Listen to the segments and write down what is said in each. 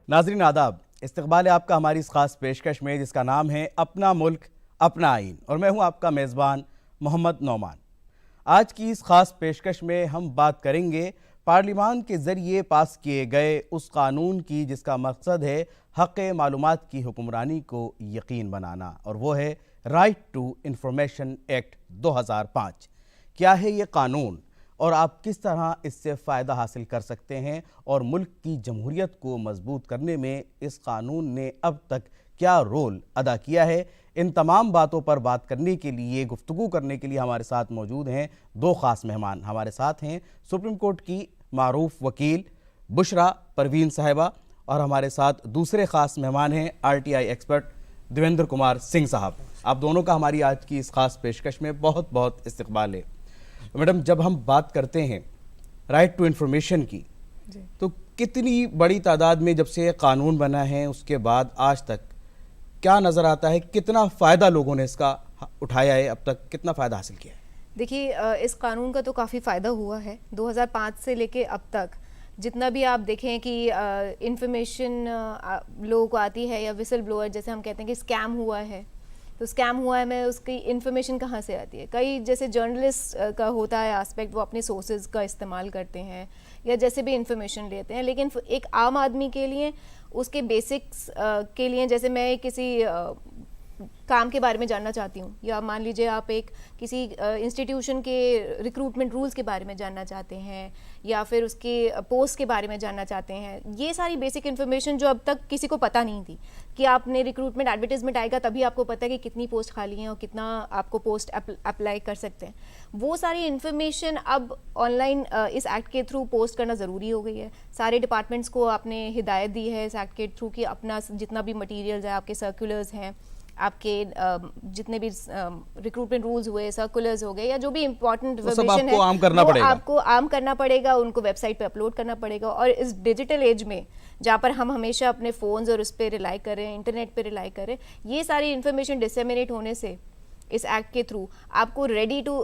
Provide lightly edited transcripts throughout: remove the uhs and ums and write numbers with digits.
नाज़रीन आदाब, इस्तकबाल है आपका हमारी इस खास पेशकश में जिसका नाम है अपना मुल्क अपना आइन, और मैं हूं आपका मेज़बान मोहम्मद नौमान। आज की इस खास पेशकश में हम बात करेंगे पार्लिमान के ज़रिए पास किए गए उस कानून की जिसका मकसद है हक़ मालूमात की हुक्मरानी को यकीन बनाना, और वो है राइट टू इंफॉर्मेशन एक्ट 2005। क्या है ये कानून और आप किस तरह इससे फ़ायदा हासिल कर सकते हैं, और मुल्क की जमहूरियत को मजबूत करने में इस कानून ने अब तक क्या रोल अदा किया है, इन तमाम बातों पर बात करने के लिए, गुफ्तगू करने के लिए हमारे साथ मौजूद हैं दो ख़ास मेहमान। हमारे साथ हैं सुप्रीम कोर्ट की मारूफ वकील बुशरा परवीन साहिबा, और हमारे साथ दूसरे ख़ास मेहमान हैं RTI एक्सपर्ट देवेंद्र कुमार सिंह साहब। आप दोनों का हमारी आज की इस खास पेशकश में बहुत बहुत इस्तकबाल है। मैडम, जब हम बात करते हैं राइट टू इंफॉर्मेशन की, तो कितनी बड़ी तादाद में जब से ये कानून बना है उसके बाद आज तक क्या नज़र आता है, कितना फ़ायदा लोगों ने इसका उठाया है, अब तक कितना फ़ायदा हासिल किया है? देखिए, इस कानून का तो काफ़ी फ़ायदा हुआ है। 2005 से लेके अब तक जितना भी आप देखें कि इंफॉर्मेशन लोगों को आती है, या विसल ब्लोअर जैसे हम कहते हैं कि स्कैम हुआ है, तो स्कैम हुआ है में उसकी इन्फॉर्मेशन कहाँ से आती है? कई जैसे जर्नलिस्ट का होता है एस्पेक्ट, वो अपने सोर्सेज का इस्तेमाल करते हैं या जैसे भी इंफॉर्मेशन लेते हैं, लेकिन एक आम आदमी के लिए उसके बेसिक्स के लिए, जैसे मैं किसी काम के बारे में जानना चाहती हूँ, या मान लीजिए आप एक किसी इंस्टीट्यूशन के रिक्रूटमेंट रूल्स के बारे में जानना चाहते हैं, या फिर उसके पोस्ट के बारे में जानना चाहते हैं, ये सारी बेसिक इन्फॉर्मेशन जो अब तक किसी को पता नहीं थी कि आपने रिक्रूटमेंट एडवर्टाइजमेंट आएगा तभी आपको पता है कि कितनी पोस्ट खाली हैं और कितना आपको पोस्ट अप्लाई कर सकते हैं, वो सारी इन्फॉर्मेशन अब ऑनलाइन इस एक्ट के थ्रू पोस्ट करना ज़रूरी हो गई है। सारे डिपार्टमेंट्स को आपने हिदायत दी है इस एक्ट के थ्रू कि अपना जितना भी मटीरियल्स है, आपके सर्कुलर्स हैं, आपके जितने भी रिक्रूटमेंट रूल्स हुए, सर्कुलर्स हो गए, या जो भी इंपॉर्टेंट इन्फॉर्मेशन है, आपको आम करना पड़ेगा, उनको वेबसाइट पे अपलोड करना पड़ेगा। और इस डिजिटल एज में जहाँ पर हम हमेशा अपने फ़ोन्स और उस पर रिलाई कर रहे हैं, इंटरनेट पे रिलाई कर रहे हैं, ये सारी इन्फॉर्मेशन डिसेमिनेट होने से इस एक्ट के थ्रू आपको ready to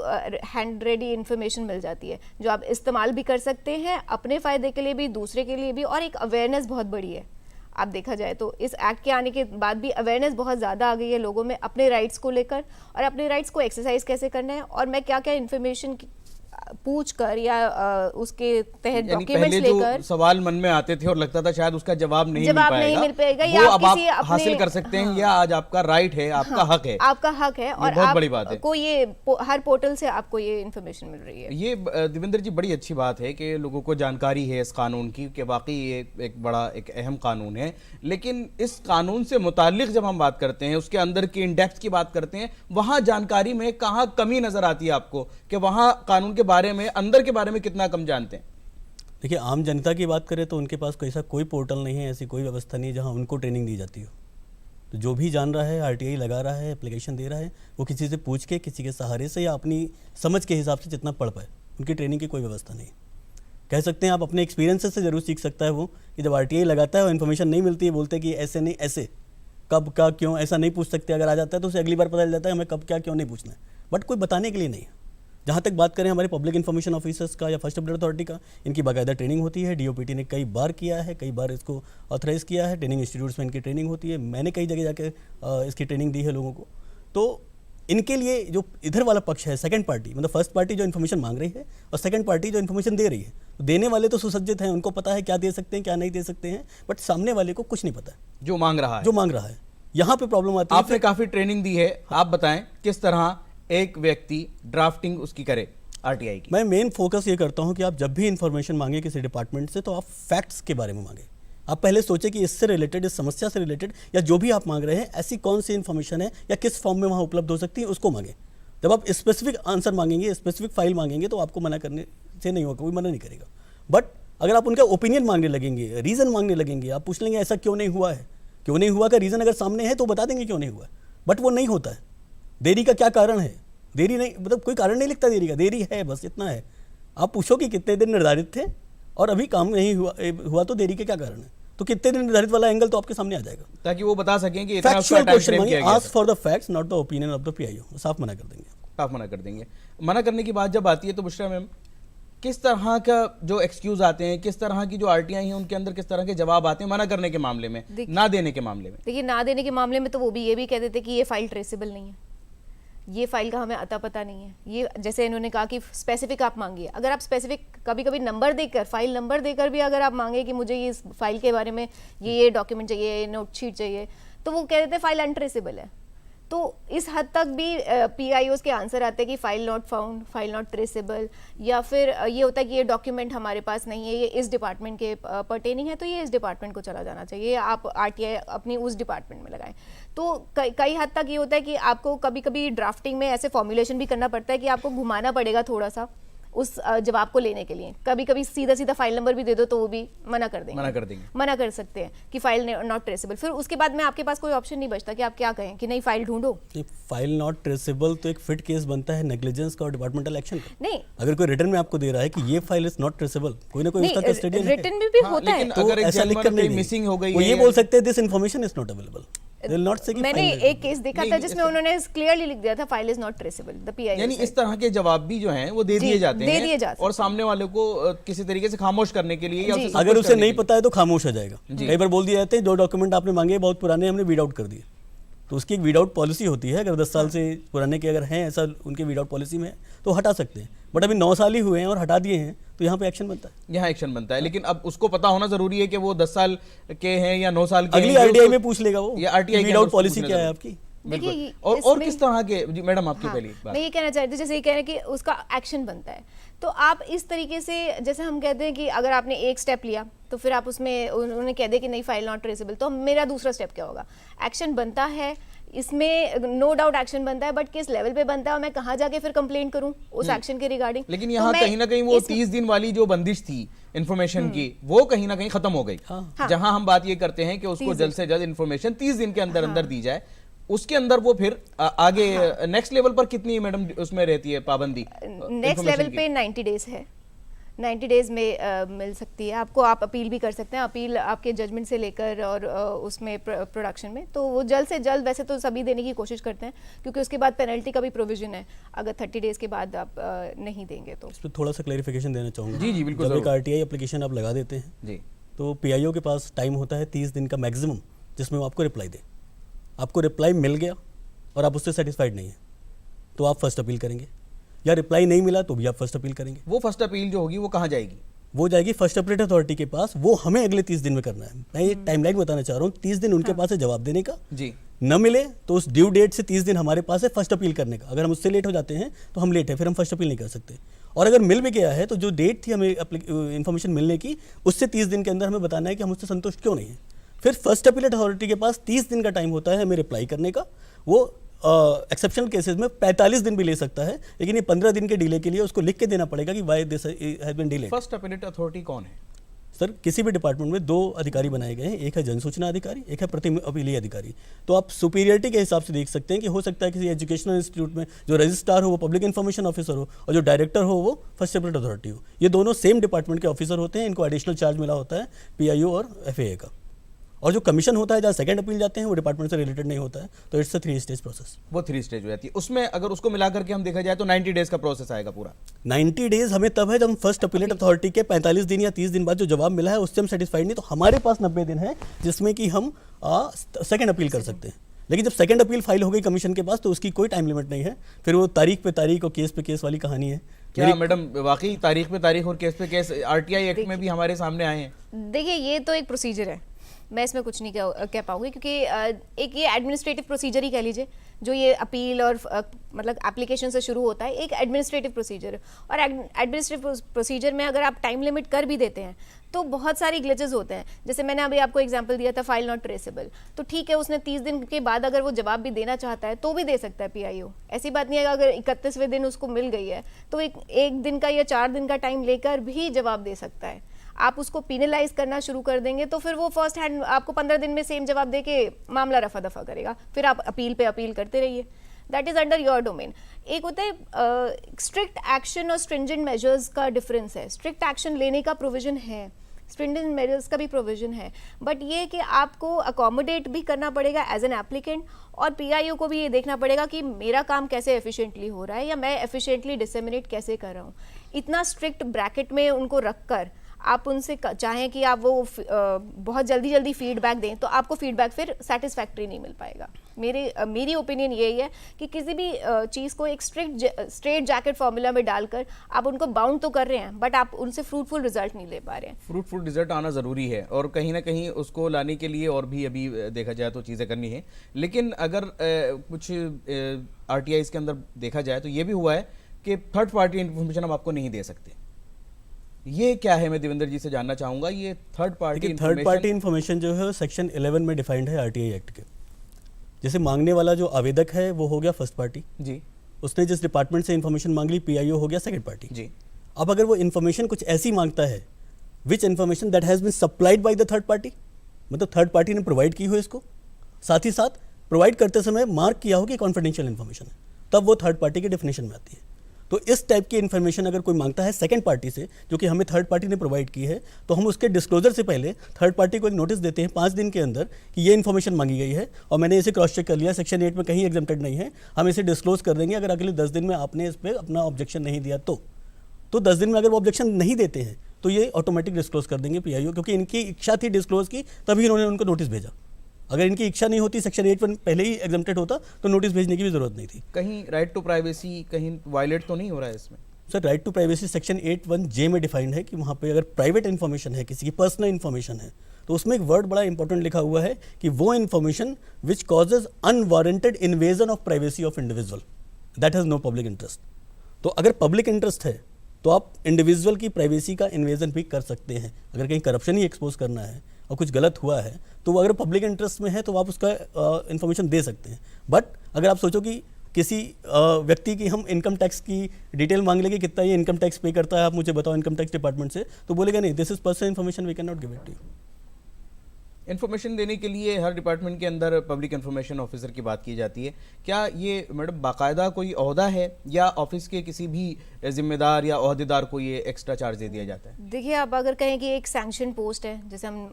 hand ready information मिल जाती है, जो आप इस्तेमाल भी कर सकते हैं अपने फ़ायदे के लिए भी, दूसरे के लिए भी। और एक अवेयरनेस बहुत बड़ी है, आप देखा जाए तो इस एक्ट के आने के बाद भी अवेयरनेस बहुत ज़्यादा आ गई है लोगों में अपने राइट्स को लेकर, और अपने राइट्स को एक्सरसाइज कैसे करना है, और मैं क्या क्या इन्फॉर्मेशन पूछ कर या उसके तहत डॉक्यूमेंट्स लेकर सवाल मन में आते थे और लगता था शायद उसका जवाब नहीं मिल पाएगा, या अब आप हासिल कर सकते हैं। या आज आपका राइट है, आपका हक है, आपका हक है, और बहुत बड़ी बात है। को ये हर पोर्टल से आपको ये इन्फॉर्मेशन मिल रही है। ये देवेंद्र जी बड़ी अच्छी बात है कि लोगों को जानकारी है इस कानून की कि वाकई ये एक बड़ा एक अहम कानून है। लेकिन इस कानून से मुताल्लिक जब हम बात करते हैं, उसके अंदर की इन डेप्थ की बात करते हैं, वहाँ जानकारी में कहाँ कमी नजर आती है आपको कि वहाँ कानून के बारे में, अंदर के बारे में कितना कम जानते हैं? देखिए, आम जनता की बात करें तो उनके पास ऐसा कोई पोर्टल नहीं है, ऐसी कोई व्यवस्था नहीं है जहां उनको ट्रेनिंग दी जाती हो। तो जो भी जान रहा है, RTI लगा रहा है, एप्लीकेशन दे रहा है, वो किसी से पूछ के, किसी के सहारे से, या अपनी समझ के हिसाब से जितना पढ़ पाए, उनकी ट्रेनिंग की कोई व्यवस्था नहीं। कह सकते हैं आप अपने एक्सपीरियंस से ज़रूर सीख सकता है वो, कि जब RTI लगाता है और इन्फॉर्मेशन नहीं मिलती है, बोलते हैं कि ऐसे नहीं ऐसे, कब क्या क्यों ऐसा नहीं पूछ सकते। अगर आ जाता है तो उसे अगली बार पता चल जाता है हमें कब क्या क्यों नहीं पूछना है, बट कोई बताने के लिए नहीं है। जहाँ तक बात करें हमारे पब्लिक इन्फॉर्मेशन ऑफिसर्स का या फर्स्ट अपडेट अथॉरिटी का, इनकी बाकायदा ट्रेनिंग होती है। DOPT ने कई बार किया है, कई बार इसको ऑथराइज किया है, ट्रेनिंग इंस्टीट्यूट्स में इनकी ट्रेनिंग होती है। मैंने कई जगह जाके इसकी ट्रेनिंग दी है लोगों को। तो इनके लिए जो इधर वाला पक्ष है, सेकंड पार्टी, मतलब फर्स्ट पार्टी जो इन्फॉर्मेशन मांग रही है और सेकंड पार्टी जो इन्फॉर्मेशन दे रही है, तो देने वाले तो सुसज्जित हैं, उनको पता है क्या दे सकते हैं क्या नहीं दे सकते हैं, बट सामने वाले को कुछ नहीं पता है जो मांग रहा है। यहाँ पे प्रॉब्लम आती है। आपने काफ़ी ट्रेनिंग दी है, आप बताएं किस तरह एक व्यक्ति ड्राफ्टिंग उसकी करे RTI की? मैं मेन फोकस ये करता हूँ कि आप जब भी इन्फॉर्मेशन मांगे किसी डिपार्टमेंट से, तो आप फैक्ट्स के बारे में मांगे। आप पहले सोचें कि इससे रिलेटेड, इस समस्या से रिलेटेड, या जो भी आप मांग रहे हैं, ऐसी कौन सी इन्फॉर्मेशन है या किस फॉर्म में वहाँ उपलब्ध हो सकती है, उसको मांगे। जब आप स्पेसिफिक आंसर मांगेंगे, स्पेसिफिक फाइल मांगेंगे, तो आपको मना करने से नहीं होगा, कोई मना नहीं करेगा। बट अगर आप उनका ओपिनियन मांगने लगेंगे, रीज़न मांगने लगेंगे, आप पूछ लेंगे ऐसा क्यों नहीं हुआ है, क्यों नहीं हुआ का रीज़न अगर सामने है तो बता देंगे क्यों नहीं हुआ, बट वो नहीं होता है। देरी का क्या कारण है? देरी नहीं, मतलब कोई कारण नहीं लिखता देरी का, देरी है बस इतना है। आप पूछो कि कितने दिन निर्धारित थे और अभी काम नहीं हुआ तो देरी के क्या कारण है, तो कितने दिन निर्धारित वाला एंगल तो आपके सामने आ जाएगा, ताकि वो बता सकें कि फैक्चुअल क्वेश्चन मांगिए, ask for the facts not the opinion of the PIO। साफ मना कर देंगे, साफ मना कर देंगे। मना करने की बात जब आती है तो बुशरा मैम, किस तरह का जो एक्सक्यूज आते हैं, किस तरह की जो आरटीआई हैं उनके अंदर किस तरह के जवाब आते हैं मना करने के मामले में, ना देने के मामले में? देखिए, ना देने के मामले में तो वो भी ये भी कह देते कि ये फाइल ट्रेसेबल नहीं है, ये फाइल का हमें अता पता नहीं है। ये जैसे इन्होंने कहा कि स्पेसिफिक आप मांगिए, अगर आप स्पेसिफिक कभी कभी नंबर देकर, फाइल नंबर देकर भी अगर आप मांगे कि मुझे ये इस फाइल के बारे में ये डॉक्यूमेंट चाहिए, ये नोटशीट चाहिए, तो वो कह देते हैं फाइल अनट्रेसेबल है। तो इस हद तक भी पीआईओज के आंसर आते हैं कि file not found, file not traceable, या फिर ये होता है कि ये डॉक्यूमेंट हमारे पास नहीं है, ये इस डिपार्टमेंट के पर्टेनिंग है, तो ये इस डिपार्टमेंट को चला जाना चाहिए, आप आरटीआई अपनी उस डिपार्टमेंट में लगाएं। तो कई हद तक ये होता है कि आपको कभी कभी ड्राफ्टिंग में ऐसे फॉर्मुलेशन भी करना पड़ता है कि आपको घुमाना पड़ेगा थोड़ा सा उस जवाब को लेने के लिए। कभी कभी सीधा सीधा फाइल नंबर भी दे दो तो वो भी मना कर देंगे, मना कर सकते हैं कि फाइल नॉट ट्रेसेबल। फिर उसके बाद में आपके पास कोई ऑप्शन नहीं बचता कि आप क्या कहें कि नहीं फाइल ढूंढो। फाइल नॉट ट्रेसेबल तो एक फिट केस बनता है नेग्लिजेंस का और डिपार्टमेंटल एक्शन का। नहीं, अगर कोई रिटर्न में आपको दे रहा है कि ये फाइल इज नॉट ट्रेसेबल, कोई ना कोई उसका कस्टोडियन है, रिटर्न में भी होता है, तो ऐसा लिख कर नहीं मिसिंग हो गई, वो ये बोल सकते हैं this information is not available. मैंने एक केस देखा था जिसमें उन्होंने क्लियरली लिख दिया था file is not traceable, the PIO. यानी इस तरह के जवाब भी जो हैं वो दे दिए जाते हैं और सामने वाले को किसी तरीके से खामोश करने के लिए, या अगर उसे नहीं पता है तो खामोश हो जाएगा। कई बार बोल दिया जाता है जो डॉक्यूमेंट आपने मांगे बहुत पुराने, हमने वीड आउट कर दिए, तो उसकी एक वीड आउट पॉलिसी होती है। अगर 10 साल से पुराने के अगर हैं ऐसा उनके वीड आउट पॉलिसी में तो हटा सकते हैं, बट अभी 9 साल ही हुए हैं और हटा दिए हैं तो यहाँ पे एक्शन बनता है। यहाँ एक्शन बनता है, लेकिन अब उसको पता होना जरूरी है कि वो 10 साल के हैं या 9 साल के। अगली आरटीआई में पूछ लेगा वो, या आरटीआई वीड आउट पॉलिसी क्या है आपकी। और किस तरह के, जी मैडम आपकी पहली बात। मैं ये कहना चाहती हूँ, जैसे ये कह रहे हैं कि उसका एक्शन बनता है, तो आप इस तरीके से, जैसे हम कहते हैं कि अगर आपने एक स्टेप लिया तो फिर आप उसमें उन्होंने कह दिया कि नहीं फाइल नॉट ट्रेसेबल, तो मेरा दूसरा स्टेप क्या होगा? एक्शन बनता है, इसमें नो डाउट एक्शन बनता है, बट किस लेवल पे बनता है और मैं कहाँ जाके फिर कंप्लेंट करूं उस एक्शन के रिगार्डिंग। लेकिन यहाँ कहीं ना कहीं वो 30 दिन वाली जो बंदिश थी इन्फॉर्मेशन की, वो कहीं ना कहीं खत्म हो गई। जहां हम बात ये करते हैं कि उसको जल्द से जल्द इन्फॉर्मेशन 30 दिन के अंदर अंदर दी जाए, उसके अंदर वो फिर आगे नेक्स्ट लेवल पर कितनी मैडम उसमें रहती है पाबंदी? नेक्स्ट लेवल पे 90 डेज है, 90 डेज में मिल सकती है आपको। आप अपील भी कर सकते हैं, अपील आपके जजमेंट से लेकर और उसमें प्रोडक्शन में, तो वो जल्द से जल्द, वैसे तो सभी देने की कोशिश करते हैं क्योंकि उसके बाद पेनल्टी का भी प्रोविजन है अगर 30 डेज के बाद आप नहीं देंगे तो। इस पर थोड़ा सा क्लैरिफिकेशन देना चाहूँगा। जी जी बिल्कुल। जब एक आरटीआई एप्लीकेशन आप लगा देते हैं जी, तो पीआईओ के पास टाइम होता है 30 दिन का मैक्सिमम, जिसमें वो आपको रिप्लाई दे। आपको रिप्लाई मिल गया और आप उससे सेटिस्फाइड नहीं है तो आप फर्स्ट अपील करेंगे, या रिप्लाई नहीं मिला तो भी आप फर्स्ट अपील करेंगे। वो फर्स्ट अपील जो होगी वो कहाँ जाएगी? वो जाएगी फर्स्ट अपीलेट अथॉरिटी के पास, वो हमें अगले 30 दिन में करना है। मैं ये टाइमलाइन बताना चाह रहा हूँ, 30 दिन उनके पास है जवाब देने का। जी, न मिले तो उस ड्यू डेट से 30 दिन हमारे पास है फर्स्ट अपील करने का। अगर हम उससे लेट हो जाते हैं तो हम लेट है, फिर हम फर्स्ट अपील नहीं कर सकते। और अगर मिल भी गया है तो जो डेट थी हमें इन्फॉर्मेशन मिलने की, उससे 30 दिन के अंदर हमें बताना है कि हम उससे संतुष्ट क्यों नहीं है। फिर फर्स्ट अपीलेट अथॉरिटी के पास 30 दिन का टाइम होता है हमें रिप्लाई करने का। वो एक्सेप्शनल केसेस में 45 दिन भी ले सकता है, लेकिन ये 15 दिन के डिले के लिए उसको लिख के देना पड़ेगा कि why this has been delayed. First appellate authority कौन है? सर, किसी भी डिपार्टमेंट में 2 अधिकारी बनाए गए हैं, एक है जन सूचना अधिकारी, एक है प्रति अपीली अधिकारी। तो आप सुपीरियरिटी के हिसाब से देख सकते हैं कि हो सकता है किसी एजुकेशनल इंस्टीट्यूट में जो रजिस्ट्रार हो वो पब्लिक इन्फॉर्मेशन ऑफिसर हो और जो डायरेक्टर हो वो फर्स्ट अपीलेट अथॉरिटी हो। ये दोनों सेम डिपार्टमेंट के ऑफिसर होते हैं, इनको एडिशनल चार्ज मिला होता है पीआईओ और एफएए का। और जो कमीशन होता है जहाँ सेकंड अपील जाते हैं वो डिपार्टमेंट से रिलेटेड नहीं होता है, तो इट्स अ 3 स्टेज प्रोसेस। वो 3 स्टेज हो जाती है। उसमें अगर उसको मिला करके हम देखा जाए तो 90 डेज का प्रोसेस आएगा पूरा। 90 डेज हमें तब है जब हम फर्स्ट अपीलेट अथॉरिटी के 45 दिन या 30 दिन बाद जो जवाब मिला है उससे हम सेटिस्फाइड नहीं, तो हमारे पास 90 दिन है जिसमें कि हम सेकंड अपील कर सकते हैं। लेकिन जब सेकंड अपील फाइल हो गई कमीशन के पास तो उसकी कोई टाइम लिमिट नहीं है, फिर वो तारीख पे तारीख और केस पे केस वाली कहानी है। क्या मैडम वाकई तारीख पे तारीख और केस पे केस आरटीआई एक्ट में भी हमारे सामने आए हैं? देखिए, ये तो एक प्रोसीजर है, मैं इसमें कुछ नहीं कह पाऊंगी क्योंकि एक ये एडमिनिस्ट्रेटिव प्रोसीजर ही कह लीजिए, जो ये अपील और मतलब एप्लीकेशन से शुरू होता है, एक एडमिनिस्ट्रेटिव प्रोसीजर। और एडमिनिस्ट्रेटिव प्रोसीजर में अगर आप टाइम लिमिट कर भी देते हैं तो बहुत सारी ग्लिचेस होते हैं। जैसे मैंने अभी आपको एग्जांपल दिया था फाइल नॉट ट्रेसेबल, तो ठीक है उसने 30 दिन के बाद अगर वो जवाब भी देना चाहता है तो भी दे सकता है पीआईओ। ऐसी बात नहीं है अगर 31वें दिन उसको मिल गई है तो एक दिन का या 4 दिन का टाइम लेकर भी जवाब दे सकता है। आप उसको पिनलाइज करना शुरू कर देंगे तो फिर वो फर्स्ट हैंड आपको 15 दिन में सेम जवाब दे के मामला रफा दफा करेगा, फिर आप अपील पे अपील करते रहिए। That is under your domain. एक होता है स्ट्रिक्ट एक्शन और स्ट्रिंजेंट मेजर्स का डिफरेंस है। स्ट्रिक्ट एक्शन लेने का प्रोविजन है स्टूडेंट मेडल्स का भी प्रोविजन है, बट ये कि आपको अकोमोडेट भी करना पड़ेगा एज एन एप्लीकेंट, और पीआईओ को भी ये देखना पड़ेगा कि मेरा काम कैसे एफिशिएंटली हो रहा है या मैं एफिशिएंटली डिसेमिनेट कैसे कर रहा हूँ। इतना स्ट्रिक्ट ब्रैकेट में उनको रखकर आप उनसे चाहें कि आप वो बहुत जल्दी फीडबैक दें, तो आपको फीडबैक फिर सेटिस्फैक्ट्री नहीं मिल पाएगा। मेरी ओपिनियन यही है कि किसी भी चीज़ को एक स्ट्रेट जैकेट फॉर्मूला में डालकर आप उनको बाउंड तो कर रहे हैं, बट आप उनसे फ्रूटफुल रिजल्ट नहीं ले पा रहे हैं। फ्रूटफुल रिजल्ट आना ज़रूरी है, और कहीं ना कहीं उसको लाने के लिए और भी अभी देखा जाए तो चीज़ें करनी है। लेकिन अगर कुछ आरटीआईज़ के अंदर देखा जाए तो ये भी हुआ है कि थर्ड पार्टी इन्फॉर्मेशन हम आपको नहीं दे सकते। ये क्या है, मैं देवेंद्र जी से जानना चाहूंगा। ये थर्ड पार्टी इन्फॉर्मेशन जो है सेक्शन 11 में डिफाइंड है आरटीआई एक्ट के। जैसे मांगने वाला जो आवेदक है वो हो गया फर्स्ट पार्टी जी, उसने जिस डिपार्टमेंट से इन्फॉर्मेशन मांग ली पीआईओ हो गया सेकंड पार्टी जी। अब अगर वो इन्फॉर्मेशन कुछ ऐसी मांगता है which information that has been supplied by the third party, मतलब थर्ड पार्टी ने प्रोवाइड की हो इसको, साथ ही साथ प्रोवाइड करते समय मार्क किया हो कि कॉन्फिडेंशियल इन्फॉर्मेशन है, तब वो थर्ड पार्टी के डेफिनेशन में आती है। तो इस टाइप की इन्फॉर्मेशन अगर कोई मांगता है सेकंड पार्टी से जो कि हमें थर्ड पार्टी ने प्रोवाइड की है, तो हम उसके डिस्क्लोजर से पहले थर्ड पार्टी को एक नोटिस देते हैं 5 दिन के अंदर कि ये इन्फॉर्मेशन मांगी गई है और मैंने इसे क्रॉस चेक कर लिया, सेक्शन 8 में कहीं एग्जेम्प्टेड नहीं है, हम इसे डिस्क्लोज कर देंगे। अगर अगले 10 दिन में आपने इस पर अपना ऑब्जेक्शन नहीं दिया तो 10 दिन में अगर वो ऑब्जेक्शन नहीं देते हैं तो ये ऑटोमेटिक डिस्क्लोज कर देंगे पीआईओ, क्योंकि इनकी इच्छा थी डिस्क्लोज की, तभी इन्होंने उनको नोटिस भेजा। अगर इनकी इच्छा नहीं होती, सेक्शन 8 पहले ही एग्जेम्प्टेड होता, तो नोटिस भेजने की भी जरूरत नहीं थी। कहीं राइट टू प्राइवेसी कहीं वायलेट तो नहीं हो रहा है इसमें? Sir, right to privacy section 8(1)(j) में डिफाइंड है कि वहाँ पे अगर प्राइवेट इन्फॉर्मेशन है, किसी की पर्सनल इन्फॉर्मेशन है, तो उसमें एक वर्ड बड़ा इंपॉर्टेंट लिखा हुआ है कि वो information which causes unwarranted invasion of privacy of individual that has no public interest. तो अगर पब्लिक इंटरेस्ट है तो आप इंडिविजुअल की प्राइवेसी का इन्वेजन भी कर सकते हैं। अगर कहीं करप्शन ही एक्सपोज करना है और कुछ गलत हुआ है तो वो अगर पब्लिक इंटरेस्ट में है तो आप उसका इन्फॉर्मेशन दे सकते हैं। बट अगर आप सोचो कि किसी व्यक्ति की हम इनकम टैक्स की डिटेल मांग लेंगे, कितना ये इनकम टैक्स पे करता है, आप मुझे बताओ इनकम टैक्स डिपार्टमेंट से, तो बोलेगा नहीं, this is personal information, we can not give it to you. Information देने के लिए हर डिपार्टमेंट के अंदर पब्लिक इन्फॉर्मेशन ऑफिसर की बात की जाती है। क्या ये मैडम बाकायदा कोई ओहदा है या ऑफिस के किसी भी जिम्मेदार या ओहदेदार को ये एक्स्ट्रा चार्ज दे दिया जाता है? देखिए, आप अगर कहें कि एक सैंक्शन पोस्ट है, जैसे हम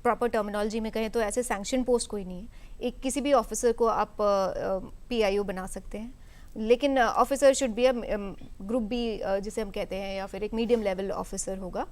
प्रॉपर टर्मिनोलॉजी में कहें तो ऐसे सैंक्शन पोस्ट कोई नहीं है। एक किसी भी ऑफिसर को आप पीआईओ बना सकते हैं, लेकिन officer should be a group B जिसे हम कहते हैं, या फिर एक मीडियम लेवल ऑफिसर होगा,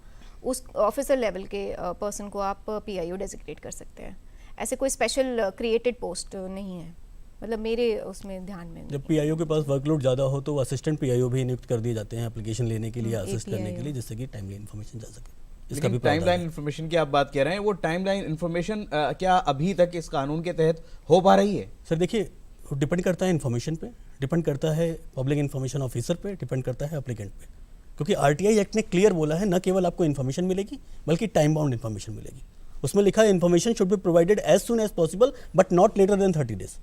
उस ऑफिसर लेवल के पर्सन को आप पीआईओ डेजिग्नेट कर सकते हैं। ऐसे कोई स्पेशल क्रिएटेड पोस्ट नहीं है, मतलब मेरे उसमें ध्यान में। जब पीआईओ के पास वर्कलोड ज़्यादा हो तो असिस्टेंट पीआईओ भी नियुक्त कर दिए जाते हैं एप्लीकेशन लेने के लिए, असिस्ट करने के लिए, जिससे कि टाइमली इन्फॉर्मेशन जा सके। इसका भी टाइमलाइन इन्फॉर्मेशन की आप बात कह रहे हैं, वो टाइमलाइन इन्फॉर्मेशन क्या अभी तक इस कानून के तहत हो पा रही है? सर देखिए, डिपेंड करता है इन्फॉर्मेशन पे, डिपेंड करता है पब्लिक इन्फॉर्मेशन ऑफिसर पे, डिपेंड करता है एप्लीकेंट पे। क्योंकि आरटीआई एक्ट ने क्लियर बोला है, न केवल आपको इन्फॉर्मेशन मिलेगी बल्कि टाइम बाउंड इन्फॉर्मेशन मिलेगी। उसमें लिखा है information should be provided as soon as possible but not later than 30 days.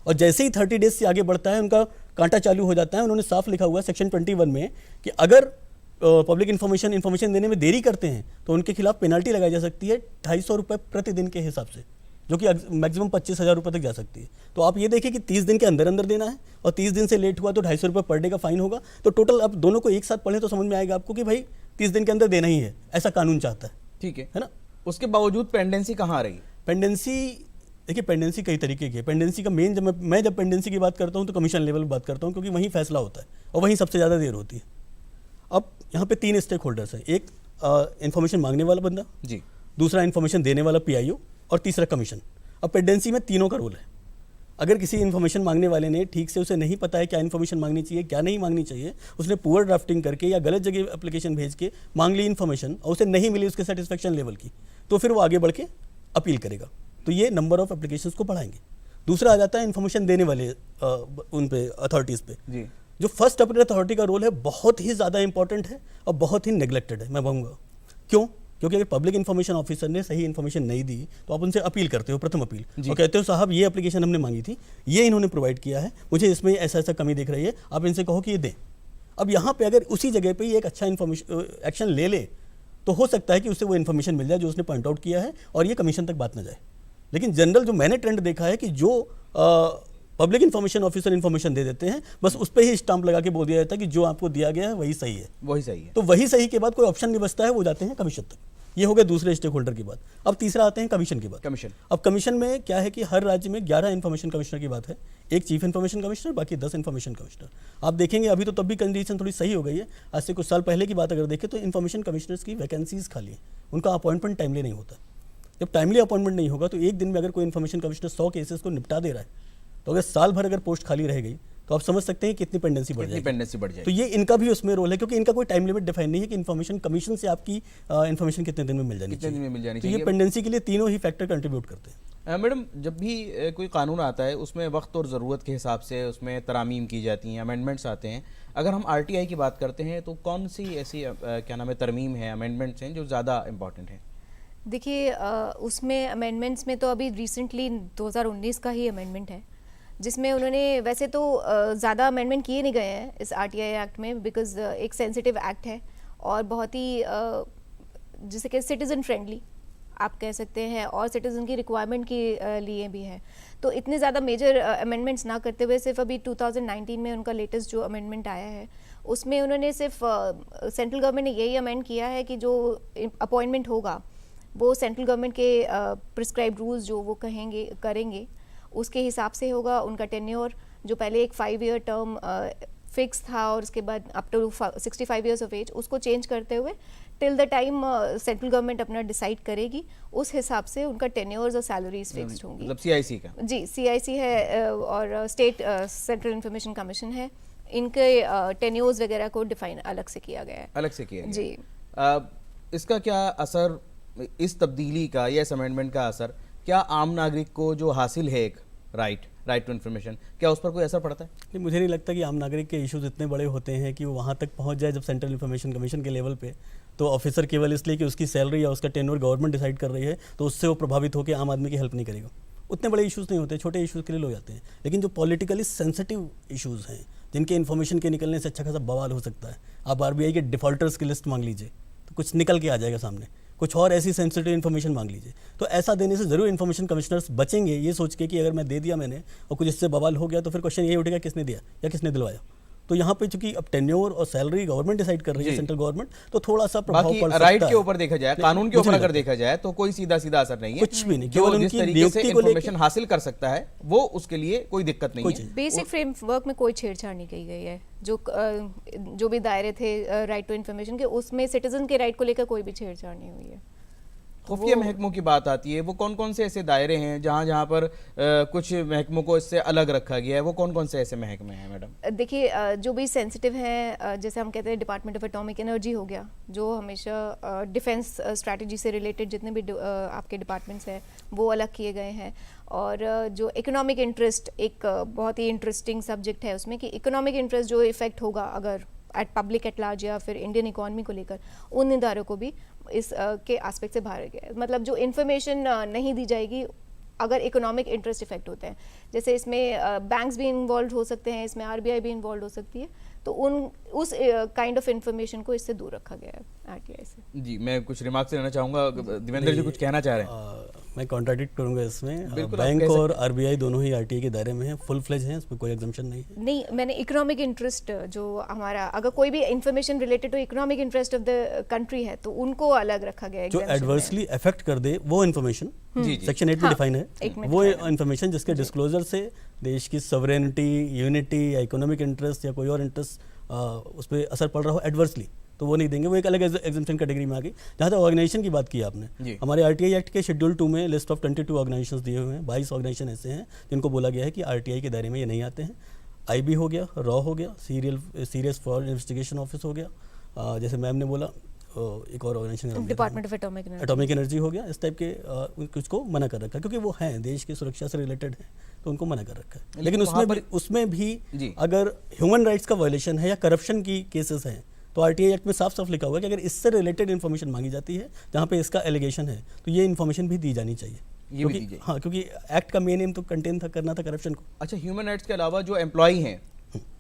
और जैसे ही 30 डेज से आगे बढ़ता है उनका कांटा चालू हो जाता है। उन्होंने साफ लिखा हुआ है सेक्शन 21 में कि अगर पब्लिक इन्फॉर्मेशन देने में देरी करते हैं तो उनके खिलाफ पेनल्टी लगाई जा सकती है 250 रुपये प्रतिदिन के हिसाब से, जो कि मैक्सिमम 25,000 रुपये तक जा सकती है। तो आप ये देखिए कि 30 दिन के अंदर अंदर देना है और 30 दिन से लेट हुआ तो 250 रुपये पर डे का फाइन होगा। तो टोटल आप दोनों को एक साथ पढ़ें तो समझ में आएगा आपको कि भाई 30 दिन के अंदर देना ही है, ऐसा कानून चाहता है। ठीक है ना। उसके बावजूद पेंडेंसी कहाँ आ रही? पेंडेंसी, देखिए पेंडेंसी कई तरीके की है। पेंडेंसी का मेन, जब पेंडेंसी की बात करता हूँ तो कमीशन लेवल पर बात करता हूँ, क्योंकि वहीं फैसला होता है और वहीं सबसे ज़्यादा देर होती है। अब यहाँ पे 3 स्टेक होल्डर्स हैं, एक इन्फॉर्मेशन मांगने वाला बंदा जी, दूसरा इन्फॉर्मेशन देने वाला पीआईओ और तीसरा कमीशन। अब पेंडेंसी में तीनों का रोल है। अगर किसी इन्फॉर्मेशन मांगने वाले ने ठीक से, उसे नहीं पता है क्या इन्फॉर्मेशन मांगनी चाहिए क्या नहीं मांगनी चाहिए, उसने पुअर ड्राफ्टिंग करके या गलत जगह एप्लीकेशन भेज के मांग ली इन्फॉर्मेशन और उसे नहीं मिली उसके सेटिस्फेक्शन लेवल की, तो फिर वो आगे बढ़ के अपील करेगा। तो ये नंबर ऑफ एप्लीकेशंस को बढ़ाएंगे। दूसरा आ जाता है इन्फॉर्मेशन देने वाले उन पे अथॉरिटीज़ पे जी। जो फर्स्ट अपील अथॉरिटी का रोल है बहुत ही ज़्यादा इंपॉर्टेंट है और बहुत ही नेग्लेक्टेड है, मैं कहूँगा। क्यों? क्योंकि अगर पब्लिक इन्फॉर्मेशन ऑफिसर ने सही इन्फॉर्मेशन नहीं दी तो आप उनसे अपील करते हो, प्रथम अपील, और कहते हो साहब ये एप्लीकेशन हमने मांगी थी, ये इन्होंने प्रोवाइड किया है, मुझे इसमें ऐसा ऐसा कमी दिख रही है, आप इनसे कहो कि ये दें। अब यहाँ पे अगर उसी जगह पे ये एक अच्छा इन्फॉर्मेशन एक्शन ले ले तो हो सकता है कि उससे वो इन्फॉर्मेशन मिल जाए जो उसने पॉइंट आउट किया है और ये कमीशन तक बात न जाए। लेकिन जनरल जो मैंने ट्रेंड देखा है कि जो पब्लिक इन्फॉर्मेशन ऑफिसर इन्फॉर्मेशन दे देते हैं, बस उस पर ही स्टाम्प लगा के बोल दिया जाता है कि जो आपको दिया गया है वही सही है, वही सही है। तो वही सही के बाद कोई ऑप्शन नहीं बचता है, वो जाते हैं कमीशन तक। ये हो गया दूसरे स्टेक होल्डर की बात। अब तीसरा आते हैं कमीशन की बात। कमीशन। अब कमीशन में क्या है कि हर राज्य में 11 इन्फॉर्मेशन कमिश्नर की बात है, एक चीफ इन्फॉर्मेशन कमिश्नर, बाकी 10 इन्फॉर्मेशन कमिश्नर। आप देखेंगे अभी तो तब भी कंडीशन थोड़ी सही हो गई है, आज से कुछ साल पहले की बात अगर देखें तो इन्फॉर्मेशन कमिश्नर्स की वैकेंसीज खाली है, उनका अपॉइंटमेंट टाइमली नहीं होता। जब टाइमली अपॉइंटमेंट नहीं होगा तो एक दिन में अगर कोई इन्फॉर्मेशन कमिश्नर 100 केसेस को निपटा दे रहा है, तो अगर साल भर अगर पोस्ट खाली रह गई तो आप समझ सकते हैं कितनी पेंडेंसी बढ़ जाएगी। तो ये इनका भी उसमें रोल है, क्योंकि इनका कोई टाइम लिमिट डिफाइन नहीं है कि इन्फॉर्मेशन कमीशन से आपकी इन्फॉर्मेशन कितने दिन में मिल जानी चाहिए। तो ये पेंडेंसी के लिए तीनों ही फैक्टर कंट्रीब्यूट करते हैं। मैडम, जब भी कोई कानून आता है उसमें वक्त और ज़रूरत के हिसाब से उसमें तरामीम की जाती हैं, अमेंडमेंट्स आते हैं। अगर हम आरटीआई की बात करते हैं तो कौन सी ऐसी क्या नाम है तरमीम है, अमेंडमेंट्स हैं जो ज़्यादा इंपॉर्टेंट हैं? देखिए, उसमें अमेंडमेंट्स में तो अभी रिसेंटली 2019 का ही अमेंडमेंट है, जिसमें उन्होंने वैसे तो ज़्यादा अमेंडमेंट किए नहीं गए हैं इस आरटीआई एक्ट में, बिकॉज एक सेंसिटिव एक्ट है और बहुत ही जिसे कि सिटीज़न फ्रेंडली आप कह सकते हैं, और सिटीज़न की रिक्वायरमेंट के लिए भी है। तो इतने ज़्यादा मेजर अमेंडमेंट्स ना करते हुए सिर्फ अभी 2019 में उनका लेटेस्ट जो अमेंडमेंट आया है उसमें उन्होंने सिर्फ सेंट्रल गवर्नमेंट ने यही अमेंड किया है कि जो अपॉइंटमेंट होगा वो सेंट्रल गवर्नमेंट के प्रिस्क्राइब रूल्स जो वो करेंगे उसके हिसाब से होगा। उनका टेन्योर जो पहले एक 5 ईयर टर्म फिक्स था और उसके बाद up to 65 years of age उसको चेंज करते हुए till the time central government अपना डिसाइड करेगी उस हिसाब से उनका टेन्योर्स और सैलरीज फिक्स्ड होंगी। मतलब सीआईसी का? जी, सीआईसी है और स्टेट सेंट्रल इंफॉर्मेशन कमीशन है, इनके टेन्योर्स वगैरह को डिफाइन अलग से किया गया है। अलग से किया गया जी। इसका क्या असर, इस तब्दीली का या इस अमेंडमेंट का असर क्या आम नागरिक को जो हासिल है एक राइट टू इन्फॉर्मेशन, क्या उस पर कोई असर पड़ता है? नहीं, मुझे नहीं लगता कि आम नागरिक के इश्यूज इतने बड़े होते हैं कि वो वहाँ तक पहुँच जाए। जब सेंट्रल इन्फॉर्मेशन कमीशन के लेवल पे तो ऑफिसर केवल इसलिए कि उसकी सैलरी या उसका टेन्योर गवर्नमेंट डिसाइड कर रही है तो उससे वो प्रभावित होकर आम आदमी की हेल्प नहीं करेगा। उतने बड़े इश्यूज़ नहीं होते, छोटे इश्यूज़ के लिए लोग जाते हैं। लेकिन जो पॉलिटिकली सेंसिटिव इश्यूज़ हैं जिनके इन्फॉर्मेशन के निकलने से अच्छा खासा बवाल हो सकता है, आप आरबीआई के डिफॉल्टर्स की लिस्ट मांग लीजिए तो कुछ निकल के आ जाएगा सामने, कुछ और ऐसी सेंसिटिव इन्फॉर्मेशन मांग लीजिए। तो ऐसा देने से ज़रूर इन्फॉर्मेशन कमिश्नर्स बचेंगे ये सोच के कि अगर मैं दे दिया मैंने और कुछ इससे बवाल हो गया तो फिर क्वेश्चन ये उठेगा किसने दिया या किसने दिलवाया। तो यहाँ पे चूंकि अब टेन्योर और सैलरी गवर्नमेंट डिसाइड कर रही है, सेंट्रल गवर्नमेंट, तो थोड़ा सा प्रभाव पड़ सकता है। राइट के ऊपर देखा जाए, कानून के ऊपर अगर देखा जाए तो कोई सीधा असर नहीं है, कुछ भी नहीं। केवल उनकी नियुक्ति को इन्फॉर्मेशन हासिल कर सकता है वो, उसके लिए कोई दिक्कत नहीं है। बेसिक फ्रेमवर्क में कोई छेड़छाड़ नहीं की गई है। जो भी दायरे थे राइट टू इन्फॉर्मेशन के, उसमें सिटीजन के राइट को लेकर कोई भी छेड़छाड़ नहीं हुई है। खुफिया महकमों की बात आती है, वो कौन कौन से ऐसे दायरे हैं जहाँ पर कुछ महकमों को इससे अलग रखा गया है? वो कौन कौन से ऐसे महकमे हैं मैडम? देखिए, जो भी सेंसिटिव हैं, जैसे हम कहते हैं डिपार्टमेंट ऑफ एटॉमिक एनर्जी हो गया, जो हमेशा डिफेंस स्ट्रैटेजी से रिलेटेड जितने भी आपके डिपार्टमेंट्स हैं वो अलग किए गए हैं। और जो इकोनॉमिक इंटरेस्ट, एक बहुत ही इंटरेस्टिंग सब्जेक्ट है उसमें कि इकोनॉमिक इंटरेस्ट जो इफेक्ट होगा अगर एट पब्लिक एट लार्ज या फिर इंडियन इकॉनमी को लेकर, उन इदारों को भी इस के एस्पेक्ट से बाहर गया है। मतलब जो इन्फॉर्मेशन नहीं दी जाएगी अगर इकोनॉमिक इंटरेस्ट इफेक्ट होते हैं, जैसे इसमें बैंक्स भी इन्वॉल्व हो सकते हैं, इसमें आरबीआई भी इन्वॉल्व हो सकती है, तो उस काइंड ऑफ इन्फॉर्मेशन को इससे दूर रखा गया है आरटीआई से। जी, मैं कुछ रिमार्क्स लेना चाहूँगा। देवेंद्र जी कुछ कहना चाह रहे हैं? मैं कॉन्ट्राडिक्ट करूंगा इसमें। बैंक और आरबीआई दोनों ही आरटीआई के दायरे में हैं, फुल फ्लेज हैं, इसमें कोई एग्जम्पशन नहीं है। नहीं, मैंने इकोनॉमिक इंटरेस्ट जो हमारा, अगर कोई भी information related to economic interest of the country है तो उनको अलग रखा गया है। जो एडवर्सली अफेक्ट कर दे वो इन्फॉर्मेशन सेक्शन 8 में डिफाइन है, वो इन्फॉर्मेशन जिसके डिस्क्लोजर से देश की सॉवरेनिटी, यूनिटी या इकोनॉमिक इंटरेस्ट या कोई और इंटरेस्ट उस पर असर पड़ रहा हो एडवर्सली, तो वो नहीं देंगे, वो एक अलग एग्जम्पशन कैटेगरी में आ गई। जहाँ तक ऑर्गेनाइजेशन की बात की आपने, हमारे आरटीआई एक्ट के शेड्यूल 2 में लिस्ट ऑफ 22 ऑर्गेनाइजेशंस दिए हुए हैं। 22 ऑर्गेनाइजेशन ऐसे हैं जिनको बोला गया है कि आरटीआई के दायरे में ये नहीं आते हैं। आईबी हो गया, रॉ हो गया, सीरियस फॉरेन इन्वेस्टिगेशन ऑफिस हो गया, जैसे मैम ने बोला एक और organisation department of atomic energy हो गया। इस टाइप के कुछ को मना कर रखा है क्योंकि वो हैं देश की सुरक्षा से रिलेटेड है, तो उनको मना कर रखा है। लेकिन उसमें भी अगर ह्यूमन राइट्स का वायलेशन है या करप्शन की केसेस हैं तो आरटीआई एक्ट में साफ साफ लिखा हुआ है कि अगर इससे रिलेटेड इन्फॉर्मेशन मांगी जाती है जहाँ पे इसका एलिगेशन है तो ये इन्फॉर्मेशन भी दी जानी चाहिए। क्योंकि एक्ट का मेन एम तो कंटेन करना था करप्शन को। अच्छा, ह्यूमन राइट्स के अलावा जो एम्प्लॉई हैं,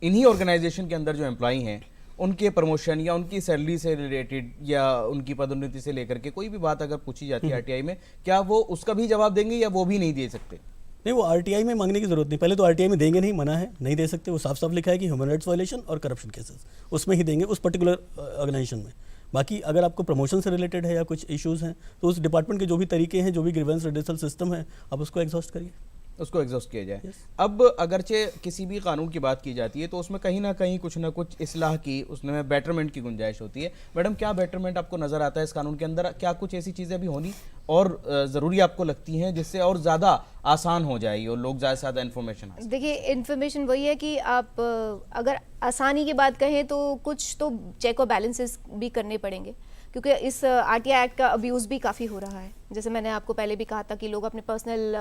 इन्हीं ऑर्गेनाइजेशन के अंदर जो एम्प्लॉई हैं, उनके प्रमोशन या उनकी सैलरी से रिलेटेड या उनकी पदोन्नति से लेकर के कोई भी बात अगर पूछी जाती है आरटीआई में, क्या वो उसका भी जवाब देंगे या वो भी नहीं दे सकते? नहीं, वो आरटीआई में मांगने की जरूरत नहीं। पहले तो आरटीआई में देंगे नहीं, मना है, नहीं दे सकते। वो साफ साफ लिखा है कि ह्यूमन राइट्स वायलेशन और करप्शन केसेस उसमें ही देंगे, उस पर्टिकुलर ऑर्गेनाइजेशन में। बाकी अगर आपको प्रमोशन से रिलेटेड है या कुछ इश्यूज हैं तो उस डिपार्टमेंट के जो भी तरीके हैं, जो भी ग्रीवेंस रिड्रेसल सिस्टम है, आप उसको एग्जॉस्ट करिए, उसको एग्जॉस्ट किया जाए। Yes. अब अगरचे किसी भी कानून की बात की जाती है तो उसमें कहीं ना कहीं कुछ ना कुछ इस्लाह की, उसमें बेटरमेंट की गुंजाइश होती है। मैडम, क्या बेटरमेंट आपको नज़र आता है इस कानून के अंदर? क्या कुछ ऐसी चीज़ें भी होनी और ज़रूरी आपको लगती हैं जिससे और ज़्यादा आसान हो जाएगी और लोग ज़्यादा से ज़्यादा इन्फॉर्मेशन? देखिए, इन्फॉर्मेशन वही है कि आप अगर आसानी की बात कहें तो कुछ तो चेक और बैलेंसेस भी करने पड़ेंगे, क्योंकि इस आरटीआई एक्ट का अब्यूज़ भी काफ़ी हो रहा है। जैसे मैंने आपको पहले भी कहा था कि लोग अपने पर्सनल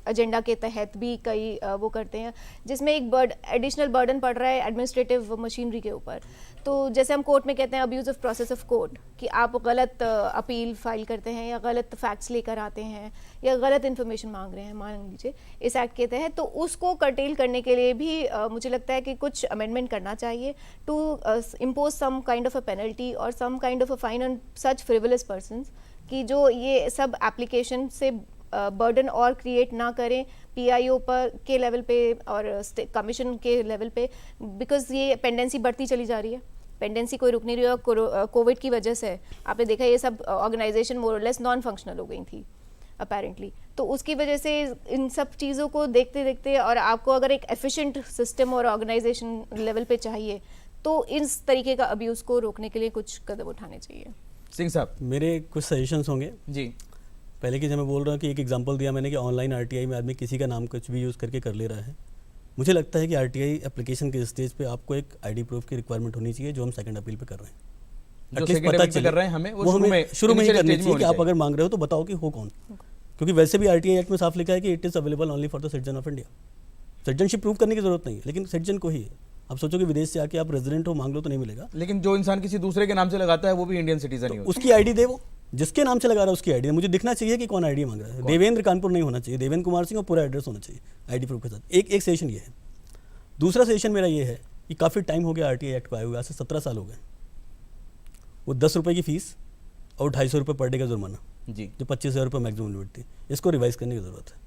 एजेंडा के तहत भी कई वो करते हैं, जिसमें एक एडिशनल बर्डन पड़ रहा है एडमिनिस्ट्रेटिव मशीनरी के ऊपर। तो जैसे हम कोर्ट में कहते हैं abuse of process of court, कि आप गलत अपील फाइल करते हैं या गलत फैक्ट्स लेकर आते हैं या गलत इन्फॉर्मेशन मांग रहे हैं, मान लीजिए इस एक्ट के तहत, तो उसको कर्टेल करने के लिए भी मुझे लगता है कि कुछ अमेंडमेंट करना चाहिए to impose some kind of a penalty और some kind of a fine on such frivolous persons, कि जो ये सब एप्लीकेशन से बर्डन और क्रिएट ना करें पीआईओ पर के लेवल पे और कमीशन के लेवल पे, बिकॉज ये पेंडेंसी बढ़ती चली जा रही है। पेंडेंसी कोई रुक नहीं रही है। कोविड की वजह से आपने देखा ये सब ऑर्गेनाइजेशन मोर और लेस नॉन फंक्शनल हो गई थी अपेरेंटली, तो उसकी वजह से इन सब चीज़ों को देखते देखते, और आपको अगर एक एफिशिएंट सिस्टम और ऑर्गेनाइजेशन लेवल पे चाहिए तो इस तरीके का अब्यूज़ को रोकने के लिए कुछ कदम उठाने चाहिए। सिंह साहब, मेरे कुछ सजेशंस होंगे जी। पहले की, जब मैं बोल रहा हूँ कि एक एग्जांपल दिया मैंने कि ऑनलाइन आरटीआई में आदमी किसी का नाम कुछ भी यूज़ करके कर ले रहा है। मुझे लगता है कि आरटीआई एप्लीकेशन के स्टेज पे आपको एक आईडी प्रूफ की रिक्वायरमेंट होनी चाहिए, जो हम सेकंड अपील पे कर रहे हैं। जो At least second पता appeal पे चले, कर रहे हैं हमें, वो वो हमें शुरू में ही initial करनी stage में चाहिए कि होनी आप अगर मांग रहे हो तो बताओ कि हो कौन, क्योंकि वैसे भी आरटीआई एक्ट में साफ लिखा है कि it is available only for the citizen of India. Citizenship prove करने की जरूरत नहीं है, लेकिन सिटीजन को ही है। आप सोचो कि विदेश से आके आप रेजिडेंट हो, मांग लो तो नहीं मिलेगा। लेकिन जो इंसान किसी दूसरे के नाम से लगाता है वो भी इंडियन सिटीजन ही होता उसकी आईडी दे, वो जिसके नाम से लगा रहा है उसकी आईडी, मुझे दिखना चाहिए कि कौन आईडी मांग रहा है। देवेंद्र कानपुर नहीं होना चाहिए, देवेंद्र कुमार सिंह, और पूरा एड्रेस होना चाहिए आईडी प्रूफ के साथ। एक सेशन ये है। दूसरा सेशन मेरा ये है कि काफ़ी टाइम हो गया आरटीआई एक्ट को आए हुए, आज से 17 साल हो गए। वो 10 रुपये की फीस और 250 रुपये पर डे का जुर्माना, जी। जो 25,000 रुपये मैक्सिमम लिमिट थी, इसको रिवाइज करने की ज़रूरत है।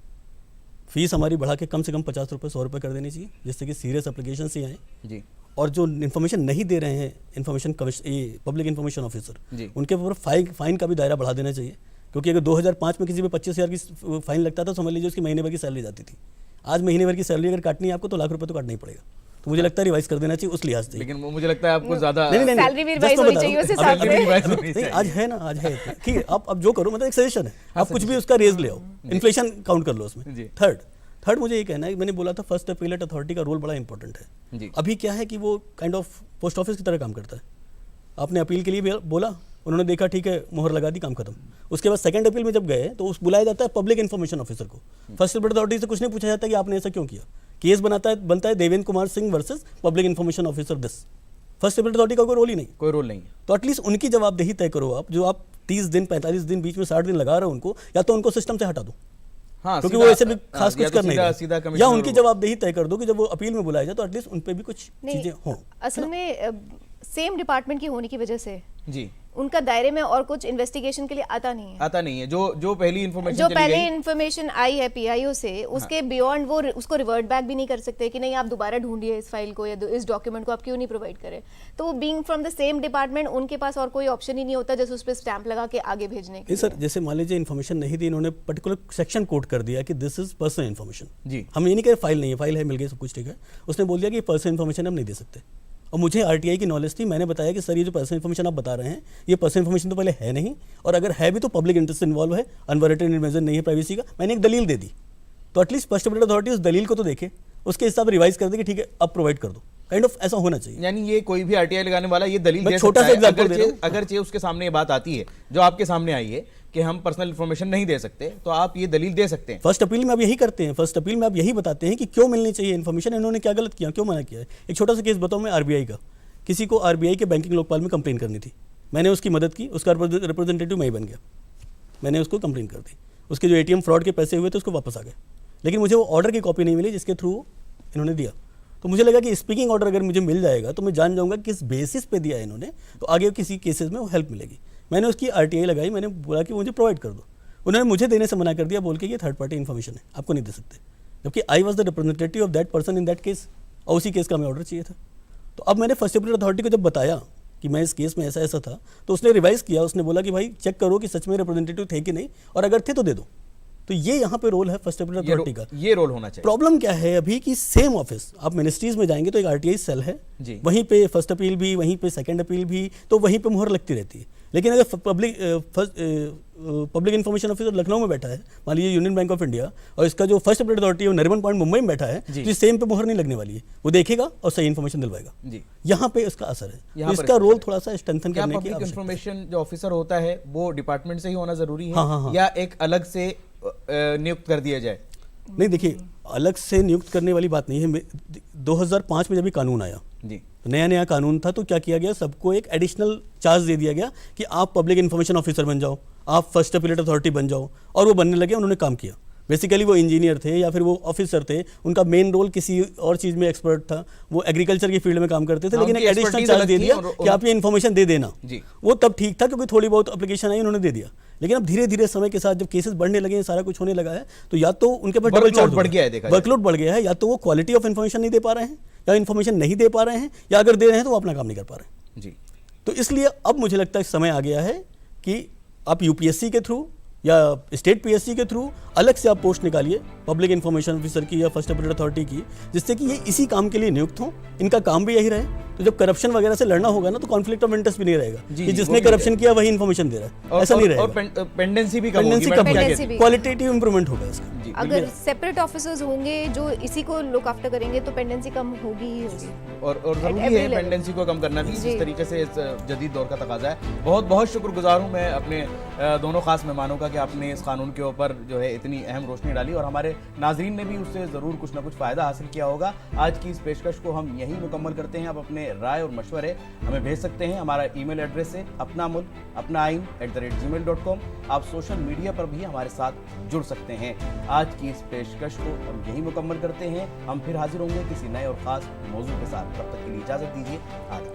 फीस हमारी बढ़ा के कम से कम 50 रुपये 100 रुपये कर देनी चाहिए, जिससे कि सीरियस एप्लीकेशन से आए। जी। और जो इन्फॉर्मेशन नहीं दे रहे हैं इन्फॉर्मेशन ये पब्लिक इन्फॉर्मेशन ऑफिसर, जी। उनके ऊपर फाइन का भी दायरा बढ़ा देना चाहिए, क्योंकि अगर 2005 में किसी पे 25,000 की फाइन लगता था, समझ लीजिए उसकी महीने भर की सैलरी जाती थी। आज महीने भर की सैलरी अगर काटनी है आपको तो लाख रुपये तो काटना ही पड़ेगा। तो मुझे लगता है रिवाइज कर देना चाहिए उस लिहाज से। लेकिन मुझे लगता है आपको ज्यादा सैलरी भी रिवाइज होनी चाहिए उस हिसाब से। आज है ना, आज है, ठीक है। आप अब जो करो, मतलब एक सजेशन है, आप कुछ भी उसका रेज ले आओ, इन्फ्लेशन काउंट कर लो उसमें। थर्ड मुझे ये कहना है कि मैंने बोला था फर्स्ट अपीलेट अथॉरिटी का रोल बड़ा इंपॉर्टेंट है जी। अभी क्या है कि वो काइंड ऑफ पोस्ट ऑफिस की तरह काम करता है। आपने अपील के लिए बोला, उन्होंने देखा ठीक है, मोहर लगा दी, काम खत्म। उसके बाद सेकंड अपील में जब गए तो उस बुलाया जाता है पब्लिक इन्फॉर्मेशन ऑफिसर को। फर्स्ट अपीलेट अथॉरिटी से कुछ नहीं पूछा जाता कि आपने ऐसा क्यों किया। केस बनता है Devendra Kumar Singh versus public information officer this. First appellate authority का कोई रोल ही नहीं, कोई रोल नहीं। तो एटलीस्ट उनकी जवाबदेही तय करो आप, जो आप 30 दिन 45 दिन बीच में 60 दिन लगा रहे हो उनको, या तो उनको सिस्टम से हटा दो। हाँ, क्योंकि वो ऐसे भी खास कुछ कर नहीं सीधा रहे, या उनकी जवाबदेही तय कर दो कि जब वो अपील में बुलाया जाए तो एटलीस्ट उन पे भी कुछ चीजें हों। असल में सेम डिपार्टमेंट की होने की वजह से जी उनका दायरे में और कुछ इन्वेस्टिगेशन के लिए आता नहीं है। जो पहली इन्फॉर्मेशन जो पहले इन्फॉर्मेशन आई है पीआईओ से, उसके बियॉन्ड वो उसको रिवर्ट बैक भी नहीं कर सकते कि नहीं आप दोबारा ढूंढिए इस फाइल को या इस डॉक्यूमेंट को, आप क्यों नहीं प्रोवाइड करें। तो वो being from the same department, उनके पास और कोई ऑप्शन ही नहीं होता जैसे उस पर स्टैंप लगा के आगे भेजने के। सर, जैसे मान लीजिए इन्फॉर्मेशन नहीं दी, इन्होंने पर्टिकुलर सेक्शन कोट कर दिया कि दिस इज पर्सनल इन्फॉर्मेशन। जी। हम ये नहीं कह रहे फाइल नहीं है, फाइल है, मिल गई, सब कुछ ठीक है। उसने बोल दिया कि पर्सनल इन्फॉर्मेशन हम नहीं दे सकते। और मुझे आरटीआई की नॉलेज थी, मैंने बताया कि सर ये जो पर्सनल इन्फॉर्मेशन आप बता रहे हैं, ये पर्सनल इन्फॉर्मेशन तो पहले है नहीं, और अगर है भी तो पब्लिक इंटरेस्ट इन्वॉल्व है, अनवांटेड इन्वेजन नहीं है प्राइवेसी का। मैंने एक दलील दे दी, तो एटलीस्ट फर्स्ट अपीलेट अथॉरिटी उस दलील को तो देखे, उसके हिसाब से रिवाइज कर दे कि ठीक है अब प्रोवाइड कर दो, काइंड ऑफ ऐसा होना चाहिए। यानी ये कोई भी आरटीआई लगाने वाला ये दलील दे छोटा सकता सा है, एग्जांपल अगर उसके सामने ये बात आती है जो आपके सामने आई है कि हम पर्सनल इन्फॉर्मेशन नहीं दे सकते, तो आप ये दलील दे सकते हैं। फर्स्ट अपील में आप यही करते हैं, फर्स्ट अपील में आप यही बताते हैं कि क्यों मिलनी चाहिए इन्फॉर्मेशन, इन्होंने क्या गलत किया, क्यों मना किया है। एक छोटा सा केस बताऊं मैं आरबीआई का। किसी को आरबीआई के बैंकिंग लोकपाल में कंप्लेन करनी थी, मैंने उसकी मदद की, उसका रिप्रेजेंटेटिव मैं ही बन गया, मैंने उसको कंप्लेन कर दी। उसके जो एटीएम फ्रॉड के पैसे हुए थे उसको वापस आ गए, लेकिन मुझे वो ऑर्डर की कॉपी नहीं मिली जिसके थ्रू इन्होंने दिया। तो मुझे लगा कि स्पीकिंग ऑर्डर अगर मुझे मिल जाएगा तो मैं जान जाऊंगा किस बेसिस पे दिया है इन्होंने, तो आगे किसी केसेस में वो हेल्प मिलेगी। मैंने उसकी आरटीआई लगाई, मैंने बोला कि मुझे प्रोवाइड कर दो। उन्होंने मुझे देने से मना कर दिया, बोल के ये थर्ड पार्टी इन्फॉर्मेशन है, आपको नहीं दे सकते, जबकि I was the representative of that person in that case, और उसी केस का हमें ऑर्डर चाहिए था। तो अब मैंने फर्स्ट अपीलेट अथॉरिटी को जब बताया कि मैं इस केस में ऐसा ऐसा था, तो उसने रिवाइज किया, उसने बोला कि भाई चेक करो कि सच में रिप्रेजेंटेटिव थे कि नहीं, और अगर थे तो दे दो। तो ये यहाँ पे रोल है फर्स्ट अपील अथॉरिटी का। ये रोल होना चाहिए। प्रॉब्लम क्या है अभी कि सेम ऑफिस आप मिनिस्ट्रीज में जाएंगे तो एक आरटीआई सेल है जी। वहीं पे फर्स्ट अपील भी, वहीं पे सेकंड अपील भी, तो वहीं पे मुहर लगती रहती है। लेकिन अगर पब्लिक इन्फॉर्मेशन ऑफिसर लखनऊ में बैठा है, मान लीजिए यूनियन बैंक ऑफ इंडिया, और इसका जो फर्स्ट अपील अथॉरिटी है नरिमन पॉइंट मुंबई में बैठा है, जी। तो सेम पे मुहर नहीं लगने वाली है। वो देखेगा और सही इन्फॉर्मेशन दिलवाएगा जी। यहाँ पे इसका असर है। यहाँ तो पर इसका इसका रोल असर है। थोड़ा सा स्ट्रेंथन क्या करने की पब्लिक आवश्यकता है। इन्फॉर्मेशन जो ऑफिसर होता है वो डिपार्टमेंट से ही होना जरूरी है, हाँ, हाँ, हाँ। या एक अलग से नियुक्त कर दिया जाए? नहीं, देखिए अलग से नियुक्त करने वाली बात नहीं है। 2005 में जब भी कानून आया, जी, नया नया कानून था, तो क्या किया गया, सबको एक एडिशनल चार्ज दे दिया गया कि आप पब्लिक इन्फॉर्मेशन ऑफिसर बन जाओ, आप फर्स्ट अपीलेट अथॉरिटी बन जाओ, और वो बनने लगे, उन्होंने काम किया। बेसिकली वो इंजीनियर थे या फिर वो ऑफिसर थे, उनका मेन रोल किसी और चीज़ में एक्सपर्ट था, वो एग्रीकल्चर की फील्ड में काम करते थे, हाँ, लेकिन एक उनकी एडिशनल expertise चार्ज अलग दे थी दिया और कि आप ये इन्फॉर्मेशन दे देना। जी। वो तब ठीक था क्योंकि थोड़ी बहुत एप्लीकेशन आई, उन्होंने दे दिया। लेकिन अब धीरे धीरे समय के साथ जब केसेस बढ़ने लगे हैं, सारा कुछ होने लगा है, तो या तो उनके पास डबल Workload चार्ज बढ़ गया है, देखा जाए। वर्कलोड बढ़ गया है, या तो वो क्वालिटी ऑफ इन्फॉर्मेशन नहीं दे पा रहे हैं, या इन्फॉर्मेशन नहीं दे पा रहे हैं, या अगर दे रहे हैं तो वो अपना काम नहीं कर पा रहे हैं। जी। तो इसलिए अब मुझे लगता है समय आ गया है कि आप यूपीएससी के थ्रू या स्टेट पीएससी के थ्रू अलग से आप पोस्ट निकालिए पब्लिक इन्फॉर्मेशन ऑफिसर की या फर्स्ट अपील अथॉरिटी की, जिससे कि ये इसी काम के लिए नियुक्त हों, इनका काम भी यही रहे। तो जब करप्शन वगैरह से लड़ना होगा ना, तो कॉन्फ्लिक्ट ऑफ इंटरेस्ट भी नहीं रहेगा जी, कि जी, जिसने वो भी करप्शन किया वही इन्फॉर्मेशन दे रहा है, ऐसा नहीं और रहेगा। पेंडेंसी भी कम होगी, पेंडेंसी मैडम, कम क्या Pendency कहती भी। क्वालिटेटिव इंप्रूवमेंट होगा इसका। हैं? जी, अगर सेपरेट ऑफिसर्स होंगे जो इसी को लुक आफ्टर करेंगे तो पेंडेंसी कम होगी ही होगी। और जरूरी every है level. पेंडेंसी को कम करना भी, जी। जिस तरीके से इस जदीद दौर का तकाजा है। बहुत बहुत शुक्रगुजार हूँ मैं अपने दोनों खास मेहमानों का कि आपने इस कानून के ऊपर जो है इतनी अहम रोशनी डाली, और हमारे नाजरीन ने भी उससे ज़रूर कुछ ना कुछ फ़ायदा हासिल किया होगा। आज की इस पेशकश को हम यहीं मुकम्मल करते हैं। आप अपने राय और मशवरे हमें भेज सकते हैं। हमारा ईमेल एड्रेस है apnamuल्क@gmail.com। आप सोशल मीडिया पर भी हमारे साथ जुड़ सकते हैं। आज की इस पेशकश को हम यहीं मुकम्मल करते हैं। हम फिर हाजिर होंगे किसी नए और ख़ास मौजू के साथ। तब तक के लिए इजाज़त दीजिए। आदाब।